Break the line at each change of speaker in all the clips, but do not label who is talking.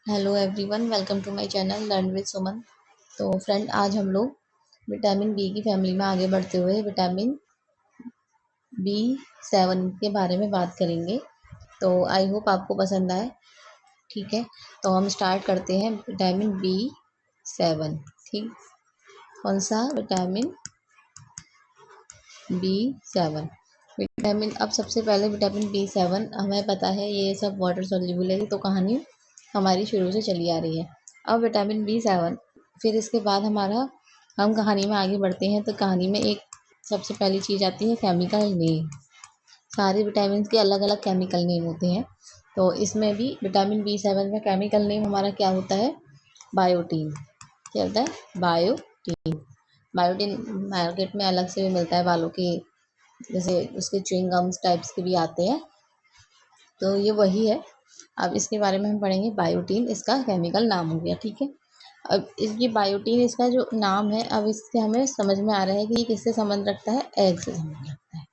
Hello everyone, welcome to my channel learn with Suman. तो friend, आज हम लोग विटामिन बी की फैमिली में आगे बढ़ते हुए विटामिन B7 के बारे में बात करेंगे। तो आई होप आपको पसंद आए। ठीक है, तो हम स्टार्ट करते हैं विटामिन B7। ठीक, कौन सा? Vitamin B7। विटामिन, अब सबसे पहले विटामिन B7 हमें पता है ये सब वाटर सॉल्युबल है, तो कहानी हमारी शुरू से चली आ रही है। अब विटामिन B7, फिर इसके बाद हम कहानी में आगे बढ़ते हैं। तो कहानी में एक सबसे पहली चीज़ आती है केमिकल नेम। सारे विटामिन के अलग अलग केमिकल नेम होते हैं। तो इसमें भी विटामिन B7 में केमिकल नेम हमारा क्या होता है? बायोटीन। क्या होता है? बायोटीन। बायोटीन मार्केट में अलग से भी मिलता है, बालों के जैसे उसके च्युइंग गम्स टाइप्स के भी आते हैं, तो ये वही है। अब इसके बारे में हम पढ़ेंगे। बायोटीन इसका केमिकल नाम हो गया। ठीक है, अब इसकी बायोटीन इसका जो नाम है, अब इससे हमें समझ में आ रहा है कि ये किससे संबंध रखता है? एग से संबंध रखता है।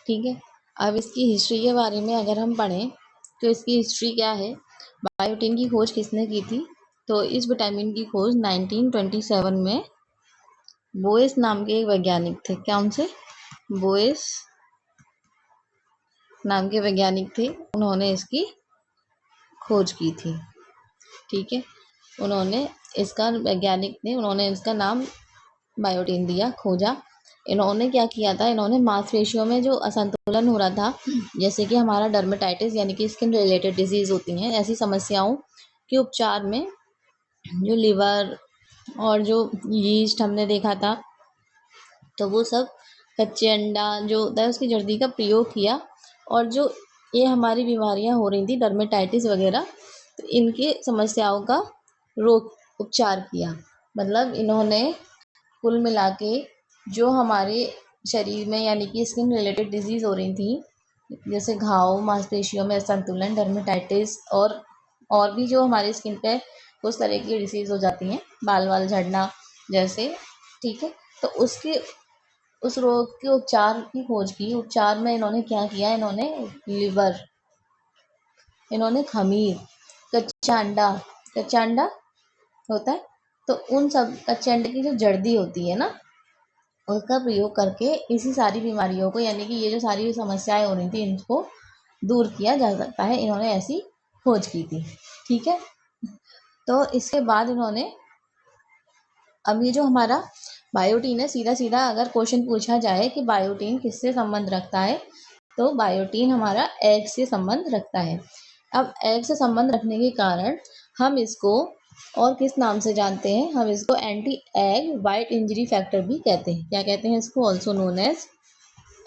ठीक है, अब इसकी हिस्ट्री के बारे में अगर हम पढ़ें तो इसकी हिस्ट्री क्या है? बायोटीन की खोज किसने की थी? तो इस विटामिन की खोज 1927 में बोयस नाम के एक वैज्ञानिक थे। क्या उनसे? बोयस नाम के वैज्ञानिक थे, उन्होंने इसकी खोज की थी। ठीक है, उन्होंने इसका नाम बायोटीन दिया, खोजा। इन्होंने क्या किया था? इन्होंने मांसपेशियों में जो असंतुलन हो रहा था, जैसे कि हमारा डर्मेटाइटिस यानी कि स्किन रिलेटेड डिजीज होती हैं, ऐसी समस्याओं के उपचार में जो लिवर और जो यीस्ट हमने देखा था, तो वो सब कच्चे अंडा जो होता है उसकी जर्दी का प्रयोग किया। और जो ये हमारी बीमारियां हो रही थी डर्मेटाइटिस वगैरह, तो इनके समस्याओं का रोग उपचार किया। मतलब इन्होंने कुल मिला के जो हमारे शरीर में यानी कि स्किन रिलेटेड डिजीज हो रही थी, जैसे घाव, मांसपेशियों में असंतुलन, डर्मेटाइटिस और भी जो हमारी स्किन पे कुछ तरह की डिसीज हो जाती हैं, बाल वाल झड़ना जैसे। ठीक है, तो उस रोग के उपचार की खोज की। उपचार में इन्होंने क्या किया? इन्होंने लिवर, इन्होंने खमीर, कच्चा अंडा होता है, तो उन सब कच्चे अंडे की जो जर्दी होती है ना, उसका प्रयोग करके इसी सारी बीमारियों को, यानी कि ये जो सारी समस्याएं हो रही थी, इनको दूर किया जा सकता है। इन्होंने ऐसी खोज की थी। ठीक है, तो इसके बाद इन्होंने, अब ये जो हमारा बायोटीन है, सीधा सीधा अगर क्वेश्चन पूछा जाए कि बायोटीन किससे संबंध रखता है, तो बायोटीन हमारा एग से संबंध रखता है। अब एग से संबंध रखने के कारण हम इसको और किस नाम से जानते हैं? हम इसको anti egg white injury factor भी कहते हैं। क्या कहते हैं इसको? Also known as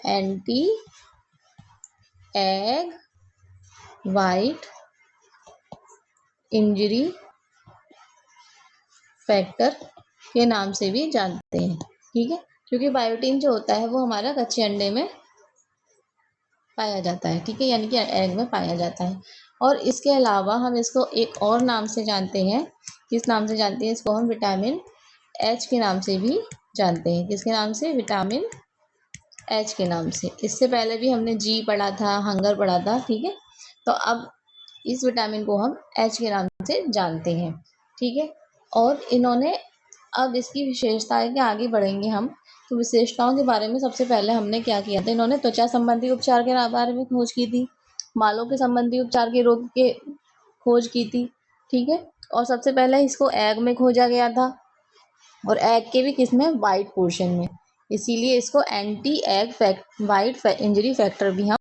anti egg white injury factor के नाम से भी जानते हैं। ठीक है, क्योंकि बायोटीन जो होता है वो हमारा कच्चे अंडे में पाया जाता है। ठीक है, यानी कि एग में पाया जाता है। और इसके अलावा हम इसको एक और नाम से जानते हैं। किस नाम से जानते हैं इसको? हम विटामिन एच के नाम से भी जानते हैं। किसके नाम से? विटामिन एच के नाम से। इससे पहले भी हमने जी पढ़ा था, हंगर पढ़ा था। ठीक है, तो अब इस विटामिन को हम एच के नाम से जानते हैं। ठीक है, और इन्होंने, अब इसकी विशेषताएं के आगे बढ़ेंगे हम, तो विशेषताओं के बारे में सबसे पहले हमने क्या किया था? इन्होंने त्वचा संबंधी उपचार के बारे में खोज की थी, बालों के संबंधी उपचार के रोग के खोज की थी। ठीक है, और सबसे पहले इसको एग में खोजा गया था, और एग के भी किसमें? वाइट पोर्शन में। इसीलिए इसको anti egg white injury factor भी हम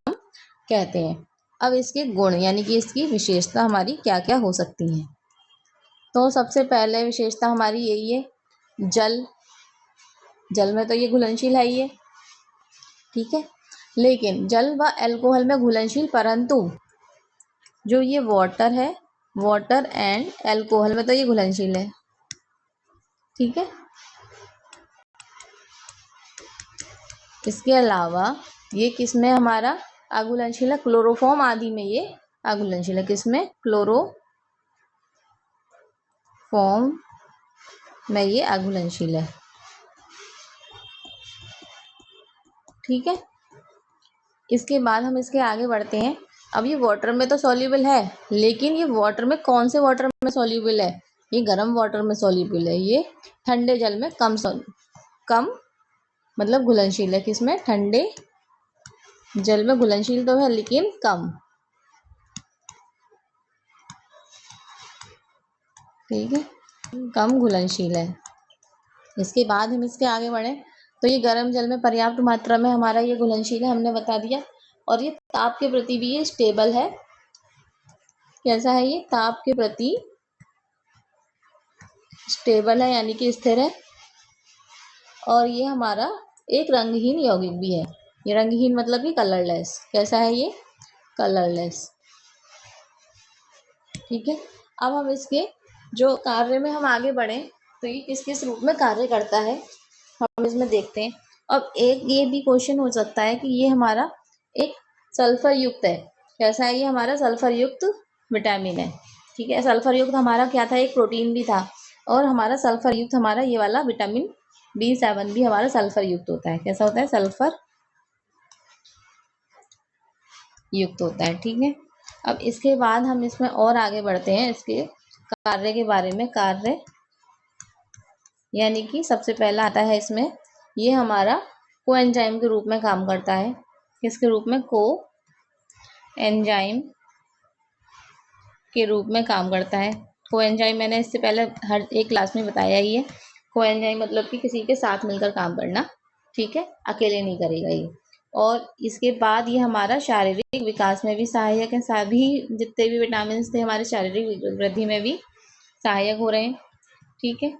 कहते हैं। अब इसके गुण यानी कि इसकी विशेषता हमारी क्या क्या हो सकती हैं? तो सबसे पहले विशेषता हमारी यही है, जल में तो ये घुलनशील है ये। ठीक है, लेकिन जल व अल्कोहल में घुलनशील, परंतु जो ये वाटर है, वाटर एंड अल्कोहल में तो ये घुलनशील है। ठीक है, इसके अलावा ये किसमें हमारा अघुलनशील है? क्लोरोफॉर्म आदि में ये अघुलनशील है। किसमें? क्लोरोफॉर्म में ये अघुलनशील है। ठीक है, इसके बाद हम इसके आगे बढ़ते हैं। अब ये वाटर में तो सॉल्युबल है, लेकिन ये वाटर में कौन से वाटर में सॉल्यूबल है, ये गर्म वाटर में सॉल्यूबल है, ये ठंडे जल में कम मतलब घुलनशील है। किसमें? ठंडे जल में घुलनशील तो है लेकिन कम। ठीक है, कम घुलनशील है। इसके बाद हम इसके आगे बढ़े तो ये गर्म जल में पर्याप्त मात्रा में हमारा ये घुलनशील है, हमने बता दिया। और ये ताप के प्रति भी ये स्टेबल है। कैसा है ये? ताप के प्रति स्टेबल है यानी कि स्थिर है। और ये हमारा एक रंगहीन यौगिक भी है। ये रंगहीन मतलब कि कलरलेस। कैसा है ये? कलरलेस। ठीक है, अब हम इसके जो कार्य में हम आगे बढ़े तो ये किस किस रूप में कार्य करता है हम इसमें देखते हैं। अब एक ये भी क्वेश्चन हो सकता है कि ये हमारा एक सल्फर युक्त है। कैसा है? ये हमारा सल्फर युक्त विटामिन है। ठीक है, सल्फर युक्त हमारा क्या था? एक प्रोटीन भी था। और हमारा सल्फर युक्त हमारा ये वाला विटामिन B7 भी हमारा सल्फर युक्त होता है। कैसा होता है? सल्फर युक्त होता है। ठीक है, अब इसके बाद हम इसमें और आगे बढ़ते हैं इसके कार्य के बारे में। कार्य यानी कि सबसे पहला आता है इसमें ये हमारा कोएंजाइम के रूप में काम करता है। किसके रूप में? कोएंजाइम के रूप में काम करता है। कोएंजाइम मैंने इससे पहले हर एक क्लास में बताया ही है। कोएंजाइम मतलब कि किसी के साथ मिलकर काम करना। ठीक है, अकेले नहीं करेगा ये। और इसके बाद ये हमारा शारीरिक विकास में भी सहायक है। सभी जितने भी विटामिन थे हमारे शारीरिक वृद्धि में भी सहायक हो रहे हैं। ठीक है,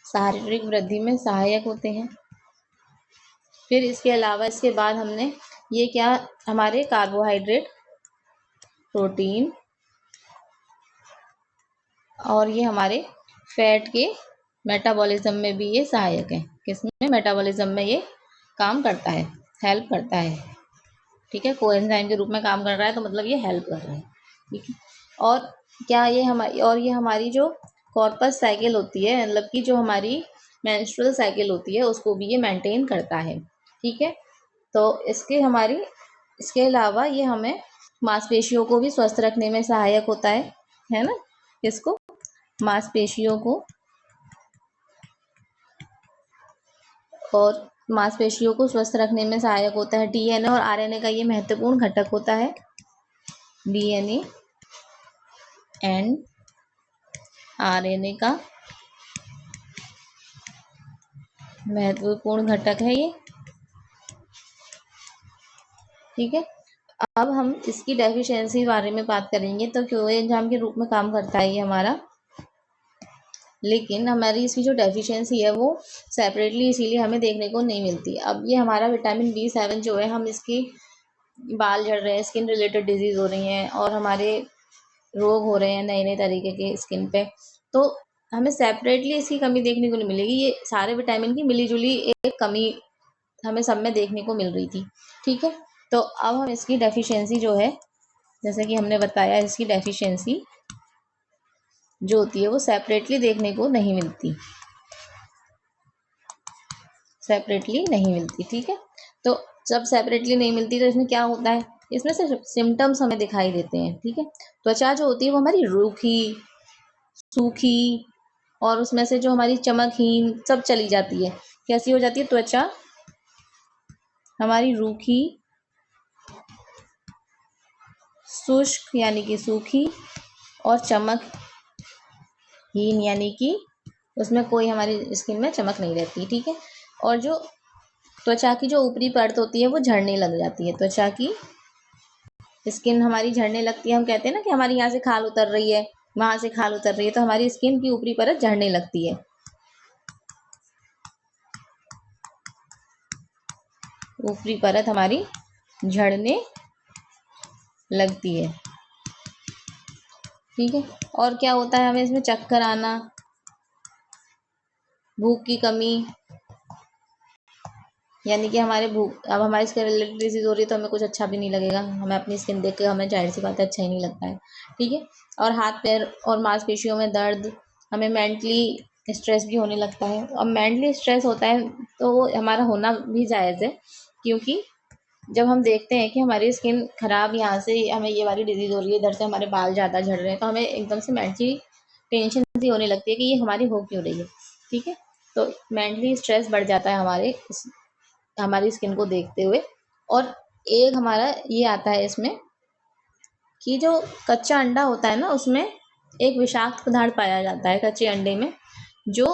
शारीरिक वृद्धि में सहायक होते हैं। फिर इसके अलावा इसके बाद हमने ये क्या? हमारे कार्बोहाइड्रेट, प्रोटीन और ये हमारे फैट के मेटाबॉलिज्म में भी ये सहायक है। किसमें? मेटाबॉलिज्म में ये काम करता है, हेल्प करता है। ठीक है, कोएंजाइम के रूप में काम कर रहा है तो मतलब ये हेल्प कर रहा है। ठीक है, और क्या ये हमारी जो कॉर्पस साइकिल होती है, मतलब कि जो हमारी मेंस्ट्रुअल साइकिल होती है, उसको भी ये मेंटेन करता है। ठीक है, तो इसके अलावा ये हमें मांसपेशियों को भी स्वस्थ रखने में सहायक होता है ना? इसको मांसपेशियों को स्वस्थ रखने में सहायक होता है। डीएनए और आरएनए का ये महत्वपूर्ण घटक होता है। डीएनए एंड आरएनए का महत्वपूर्ण घटक है ये। ठीक है, अब हम इसकी डेफिशिएंसी बारे में बात करेंगे। तो कोएंजाइम के रूप में काम करता है ये हमारा, लेकिन हमारी इसकी जो डेफिशिएंसी है वो सेपरेटली इसीलिए हमें देखने को नहीं मिलती। अब ये हमारा विटामिन B7 जो है, हम इसकी बाल झड़ रहे हैं, स्किन रिलेटेड डिजीज़ हो रही हैं और हमारे रोग हो रहे हैं नए नए तरीके के स्किन पे, तो हमें सेपरेटली इसकी कमी देखने को नहीं मिलेगी। ये सारे विटामिन की मिली जुली एक कमी हमें सब में देखने को मिल रही थी। ठीक है, तो अब हम इसकी डेफिशिएंसी जो है, जैसे कि हमने बताया, इसकी डेफिशिएंसी जो होती है वो सेपरेटली देखने को नहीं मिलती, सेपरेटली नहीं मिलती। ठीक है, तो जब सेपरेटली नहीं मिलती तो इसमें क्या होता है? इसमें से सिम्टम्स हमें दिखाई देते हैं। ठीक है, त्वचा जो होती है वो हमारी रूखी, सूखी और उसमें से जो हमारी चमकहीन सब चली जाती है। कैसी हो जाती है त्वचा? हमारी रूखी, शुष्क यानी कि सूखी, और चमकहीन यानी कि उसमें कोई हमारी स्किन में चमक नहीं रहती। ठीक है, और जो त्वचा की जो ऊपरी परत होती है वो झड़ने लग जाती है। त्वचा की स्किन हमारी झड़ने लगती है। हम कहते हैं ना कि हमारी यहाँ से खाल उतर रही है, वहां से खाल उतर रही है, तो हमारी स्किन की ऊपरी परत झड़ने लगती है। ऊपरी परत हमारी झड़ने लगती है। ठीक है, और क्या होता है? हमें इसमें चक्कर आना, भूख की कमी, यानी कि अब हमारी स्किन रिलेटेड डिजीज हो रही है तो हमें कुछ अच्छा भी नहीं लगेगा। हमें अपनी स्किन देख के हमें जाहिर सी बात है अच्छा ही नहीं लगता है। ठीक है, और हाथ पैर और मांसपेशियों में दर्द, हमें मेंटली स्ट्रेस भी होने लगता है। अब मेंटली स्ट्रेस होता है तो वो हमारा होना भी जायज़ है, क्योंकि जब हम देखते हैं कि हमारी स्किन खराब, यहाँ से हमें ये वाली डिजीज हो रही है, इधर से हमारे बाल ज़्यादा झड़ रहे हैं, तो हमें एकदम से मेंटली टेंशन सी होने लगती है कि ये हमारी हो क्यों रही है। ठीक है, तो मेंटली स्ट्रेस बढ़ जाता है हमारी स्किन को देखते हुए। और एक हमारा ये आता है इसमें कि जो कच्चा अंडा होता है ना, उसमें एक विषाक्त पदार्थ पाया जाता है कच्चे अंडे में, जो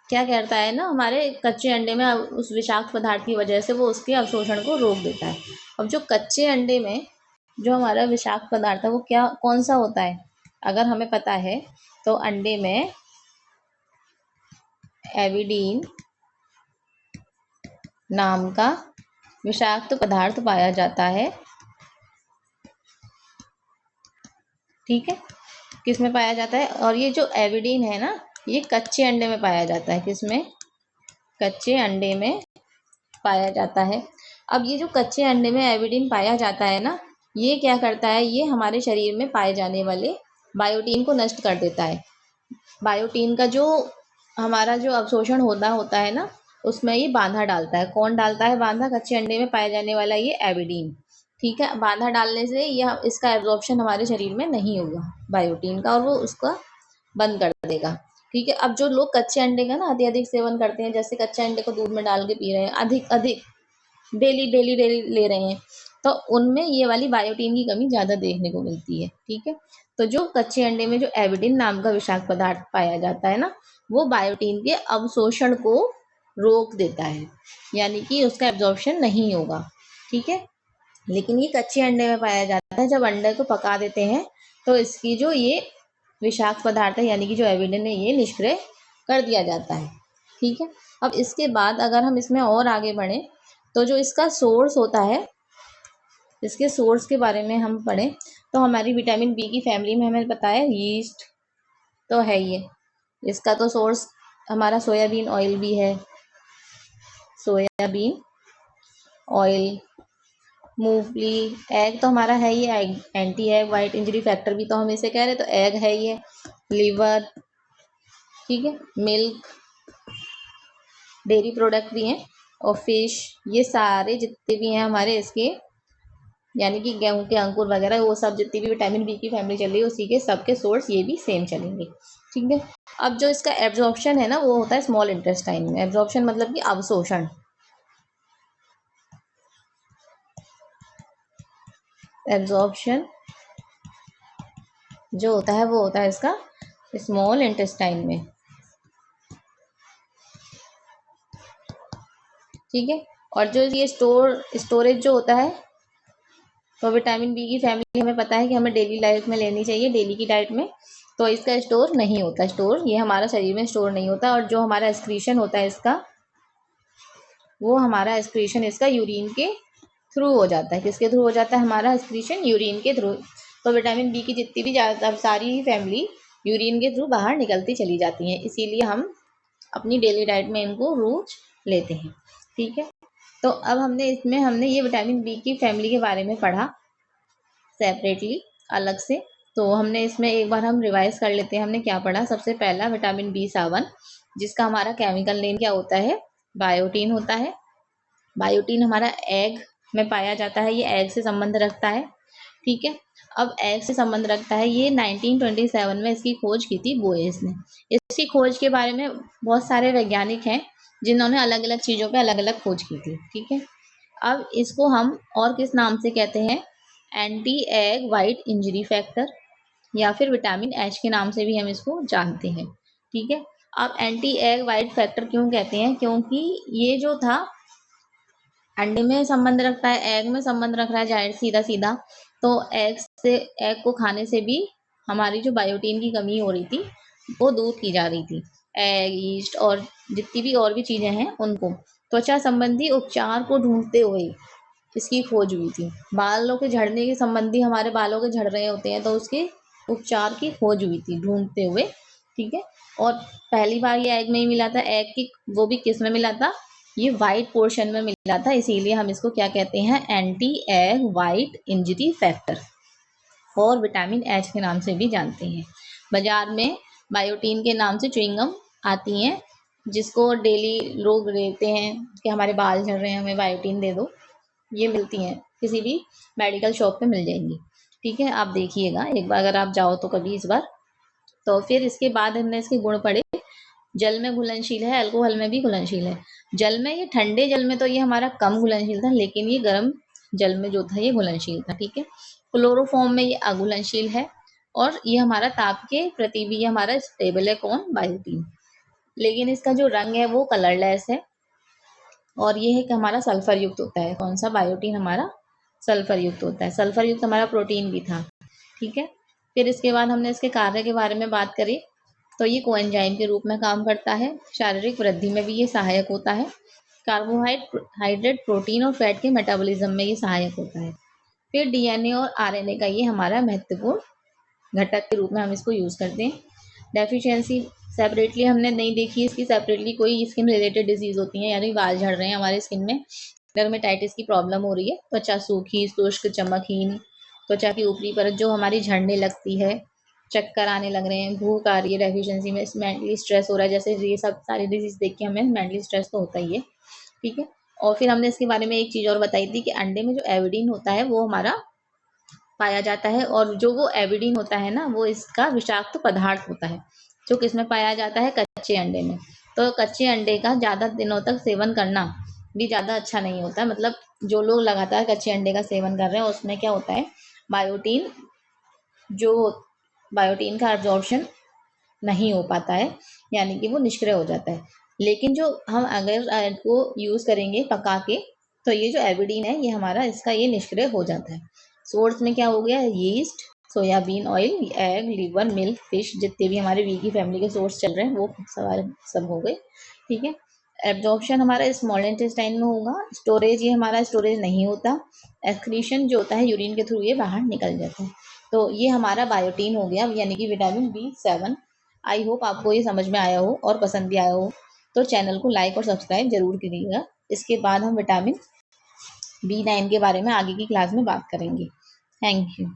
क्या करता है ना, हमारे कच्चे अंडे में उस विषाक्त पदार्थ की वजह से वो उसके अवशोषण को रोक देता है। अब जो कच्चे अंडे में जो हमारा विषाक्त पदार्थ है वो क्या कौन सा होता है, अगर हमें पता है तो अंडे में एविडीन नाम का विषाक्त पदार्थ पाया जाता है। ठीक है, किस में पाया जाता है, और ये जो एविडीन है ना, ये कच्चे अंडे में पाया जाता है। किसमें? कच्चे अंडे में पाया जाता है। अब ये जो कच्चे अंडे में एविडीन पाया जाता है ना, ये क्या करता है, ये हमारे शरीर में पाए जाने वाले बायोटीन को नष्ट कर देता है। बायोटीन का जो हमारा जो अवशोषण होता है ना, उसमें ये बाधा डालता है। कौन डालता है बाधा? कच्चे अंडे में पाया जाने वाला ये एविडीन। ठीक है, बाधा डालने से यह इसका एब्जॉर्प्शन हमारे शरीर में नहीं होगा बायोटीन का, और वो उसका बंद कर देगा। ठीक है, अब जो लोग कच्चे अंडे का ना अत्यधिक सेवन करते हैं, जैसे कच्चे अंडे को दूध में डाल के पी रहे हैं, अधिक अधिक डेली डेली डेली ले रहे हैं, तो उनमें ये वाली बायोटीन की कमी ज़्यादा देखने को मिलती है। ठीक है, तो जो कच्चे अंडे में जो एविडिन नाम का विषाक्त पदार्थ पाया जाता है ना, वो बायोटीन के अवशोषण को रोक देता है, यानी कि उसका एब्जॉर्प्शन नहीं होगा। ठीक है, लेकिन ये कच्चे अंडे में पाया जाता है। जब अंडे को पका देते हैं तो इसकी जो ये विषाक्त पदार्थ है, यानी कि जो एविडिन है, ये निष्क्रिय कर दिया जाता है। ठीक है, अब इसके बाद अगर हम इसमें और आगे बढ़ें तो जो इसका सोर्स होता है, इसके सोर्स के बारे में हम पढ़ें तो हमारी विटामिन बी की फैमिली में हमें पता है यीस्ट तो है ये। इसका तो सोर्स हमारा सोयाबीन ऑयल भी है, सोयाबीन ऑयल, मूंगफली, एग तो हमारा है ये, egg anti egg white injury factor भी तो हम इसे कह रहे, तो एग है ये, लिवर, ठीक है, मिल्क, डेयरी प्रोडक्ट भी हैं, और फिश, ये सारे जितने भी हैं हमारे इसके, यानी कि गेहूं के अंकुर वगैरह, वो सब जितनी भी विटामिन बी की फैमिली चल रही है उसी के सबके सोर्स ये भी सेम चलेंगे। ठीक है, अब जो इसका एब्जॉर्प्शन है ना, वो होता है स्मॉल इंटेस्टाइन में। एब्जॉर्प्शन मतलब कि अवशोषण, एब्जॉर्प्शन जो होता है वो होता है इसका स्मॉल इंटेस्टाइन में। ठीक है, और जो ये स्टोरेज जो होता है, तो विटामिन बी की फैमिली हमें पता है कि हमें डेली लाइफ में लेनी चाहिए, डेली की डाइट में, तो इसका स्टोर नहीं होता, स्टोर ये हमारा शरीर में स्टोर नहीं होता। और जो हमारा एक्सक्रीशन होता है इसका, वो हमारा एक्सक्रीशन इसका यूरिन के थ्रू हो जाता है। किसके थ्रू हो जाता है हमारा एक्सक्रीशन? यूरिन के थ्रू। तो विटामिन बी की जितनी भी ज़्यादा सारी फैमिली यूरिन के थ्रू बाहर निकलती चली जाती हैं, इसीलिए हम अपनी डेली डाइट में इनको रोज लेते हैं। ठीक है, तो अब हमने ये विटामिन बी की फैमिली के बारे में पढ़ा सेपरेटली, अलग से। तो हमने इसमें एक बार हम रिवाइज कर लेते हैं, हमने क्या पढ़ा। सबसे पहला विटामिन B7, जिसका हमारा केमिकल नेम क्या होता है? बायोटीन होता है। बायोटीन हमारा एग में पाया जाता है, ये एग से संबंध रखता है। ठीक है, अब एग से संबंध रखता है, ये 1927 में इसकी खोज की थी बोयस ने। इसकी खोज के बारे में बहुत सारे वैज्ञानिक हैं जिन्होंने अलग अलग चीज़ों पे अलग अलग खोज की थी। ठीक है, अब इसको हम और किस नाम से कहते हैं? Anti egg white injury factor, या फिर विटामिन एच के नाम से भी हम इसको जानते हैं। ठीक है, अब एंटी एग वाइट फैक्टर क्यों कहते हैं? क्योंकि ये जो था अंडे में संबंध रखता है, एग में संबंध रख रहा है, जाहिर सीधा सीधा। तो एग को खाने से भी हमारी जो बायोटीन की कमी हो रही थी वो दूर की जा रही थी। एग, ईस्ट और जितनी भी और भी चीज़ें हैं उनको। त्वचा संबंधी उपचार को ढूंढते हुए इसकी खोज हुई थी। बालों के झड़ने के संबंधी, हमारे बालों के झड़ रहे होते हैं तो उसके उपचार की खोज हुई थी ढूंढते हुए। ठीक है, और पहली बार ये एग में ही मिला था, एग की वो भी किस में मिला था? ये वाइट पोर्शन में मिला था, इसीलिए हम इसको क्या कहते हैं? Anti egg white injury factor, और विटामिन एच के नाम से भी जानते हैं। बाजार में बायोटीन के नाम से च्युइंगम आती हैं, जिसको डेली लोग लेते हैं कि हमारे बाल झड़ रहे हैं, हमें बायोटीन दे दो। ये मिलती हैं, किसी भी मेडिकल शॉप पे मिल जाएंगी। ठीक है, आप देखिएगा एक बार अगर आप जाओ तो कभी इस बार। तो फिर इसके बाद हमने इसके गुण पढ़े। जल में घुलनशील है, अल्कोहल में भी घुलनशील है। जल में, ये ठंडे जल में तो ये हमारा कम घुलनशील था, लेकिन ये गर्म जल में जो था ये घुलनशील था। ठीक है, क्लोरोफॉर्म में ये अघुलनशील है, और ये हमारा ताप के प्रति भी ये हमारा स्टेबल है। कौन? बायोटीन। लेकिन इसका जो रंग है वो कलरलेस है, और ये है कि हमारा सल्फर युक्त होता है। कौन सा? बायोटीन हमारा सल्फर युक्त होता है। सल्फर युक्त हमारा प्रोटीन भी था। ठीक है, फिर इसके बाद हमने इसके कार्य के बारे में बात करी। तो ये कोएंजाइम के रूप में काम करता है। शारीरिक वृद्धि में भी ये सहायक होता है। कार्बोहाइड्रेट, प्रोटीन और फैट के मेटाबॉलिज्म में ये सहायक होता है। फिर डीएनए और आरएनए का ये हमारा महत्वपूर्ण घटक के रूप में हम इसको यूज करते हैं। डेफिशिएंसी सेपरेटली हमने नहीं देखी इसकी, सेपरेटली कोई स्किन रिलेटेड डिजीज होती है, यानी बाल झड़ रहे हैं हमारे स्किन में, डर्मेटाइटिस की प्रॉब्लम हो रही है, त्वचा सूखी, शुष्क, चमकहीन, त्वचा की ऊपरी परत जो हमारी झड़ने लगती है, चक्कर आने लग रहे हैं, भूख आ रही है डेफिशिएंसी में, मेंटली स्ट्रेस हो रहा है, जैसे ये सब सारी डिजीज देख के हमें मेंटली स्ट्रेस तो होता ही है। ठीक है, और फिर हमने इसके बारे में एक चीज और बताई थी कि अंडे में जो एविडीन होता है वो हमारा पाया जाता है, और जो वो एविडीन होता है ना, वो इसका विषाक्त पदार्थ होता है, जो किसमें पाया जाता है? कच्चे अंडे में। तो कच्चे अंडे का ज़्यादा दिनों तक सेवन करना भी ज़्यादा अच्छा नहीं होता। मतलब जो लोग लगातार कच्चे अंडे का सेवन कर रहे हैं उसमें क्या होता है, बायोटीन जो बायोटीन का एब्जॉर्प्शन नहीं हो पाता है, यानी कि वो निष्क्रिय हो जाता है। लेकिन जो हम अगर को यूज़ करेंगे पका के, तो ये जो एविडीन है ये हमारा इसका ये निष्क्रिय हो जाता है। सोर्स में क्या हो गया? Yeast, soybean oil, egg, liver, milk, fish, जितने भी हमारे वी की फैमिली के सोर्स चल रहे हैं वो सारे सब हो गए। ठीक है, एब्जॉर्प्शन हमारा स्मॉल इंटेस्टाइन में होगा। स्टोरेज, ये हमारा स्टोरेज नहीं होता। एक्सक्रीशन जो होता है यूरिन के थ्रू ये बाहर निकल जाता है। तो ये हमारा बायोटीन हो गया, यानी कि विटामिन B7। आई होप आपको ये समझ में आया हो और पसंद भी आया हो। तो चैनल को लाइक और सब्सक्राइब जरूर करिएगा। इसके बाद हम विटामिन B9 के बारे में आगे की क्लास में बात करेंगे। Thank you.